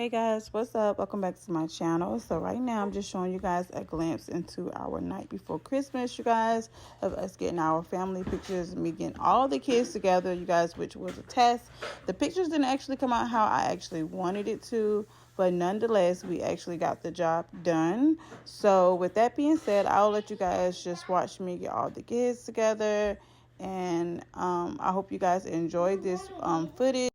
Hey guys, what's up? Welcome back to my channel. So right now I'm just showing you guys a glimpse into our night before Christmas, you guys, of us getting our family pictures, me getting all the kids together, you guys, which was a test. The pictures didn't actually come out how I actually wanted it to, but nonetheless we actually got the job done. So with that being said, I'll let you guys just watch me get all the kids together, and I hope you guys enjoyed this footage.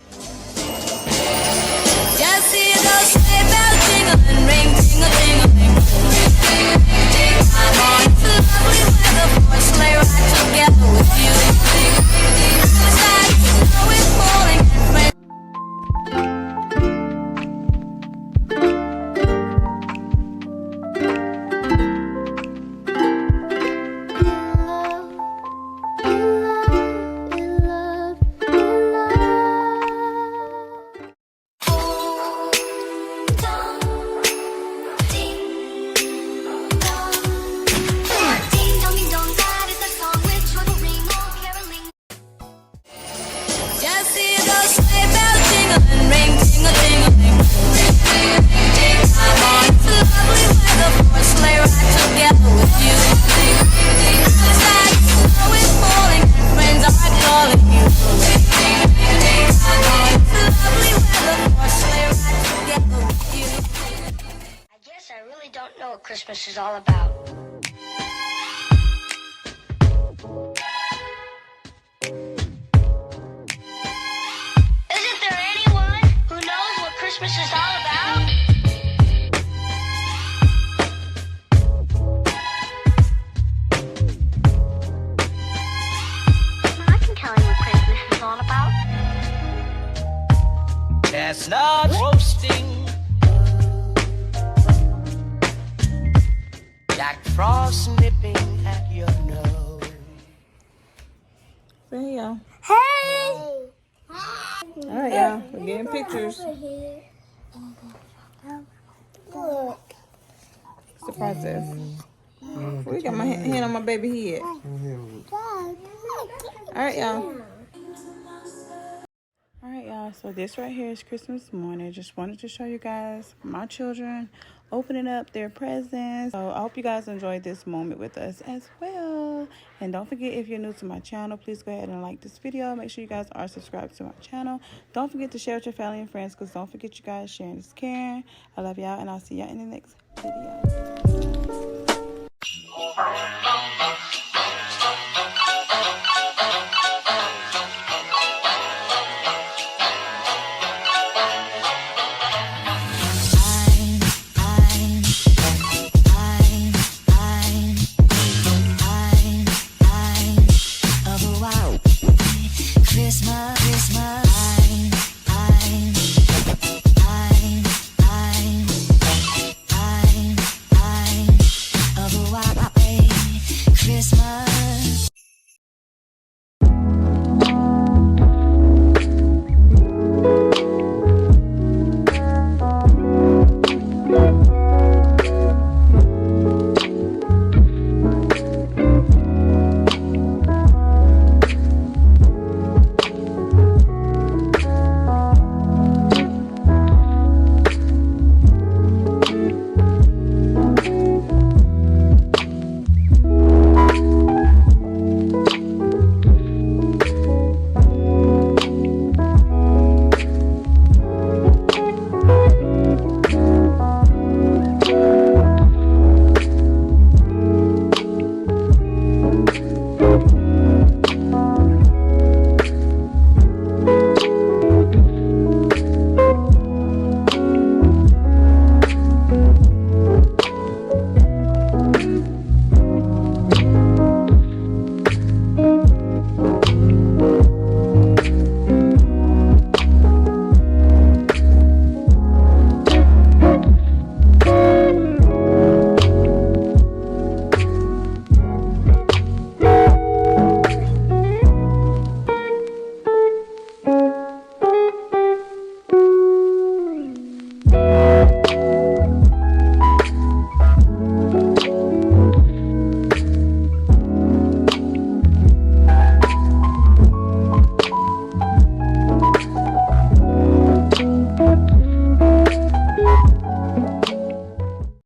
Just see those sleigh bells jingling, ring, ting-a-ling-a-ling. I'm on to lovely weather for a sleigh ride together with you. Besides, the snow is falling and friends. Just see those sleigh bells jingling, ring, ting-a-ling-a-ling. I'm on to lovely weather for a sleigh ride together with you. Besides, the snow is falling and friends are calling you. I'm on to lovely weather for a sleigh ride together with you. I guess I really don't know what Christmas is all about. Isn't there anyone who knows what Christmas is all about? I can tell you what Christmas is all about. Chestnut roasting, Jack Frost nipping at your nose. There you go. Hey! All right, y'all. We're getting pictures. Look. It's the process. We got my hand on my baby head. All right, y'all. All right, y'all. So this right here is Christmas morning. Just wanted to show you guys my children opening up their presents. So I hope you guys enjoyed this moment with us as well. And don't forget, if you're new to my channel, please go ahead and like this video. Make sure you guys are subscribed to my channel. Don't forget to share with your family and friends, because don't forget, you guys, sharing is caring. I love y'all, and I'll see y'all in the next video.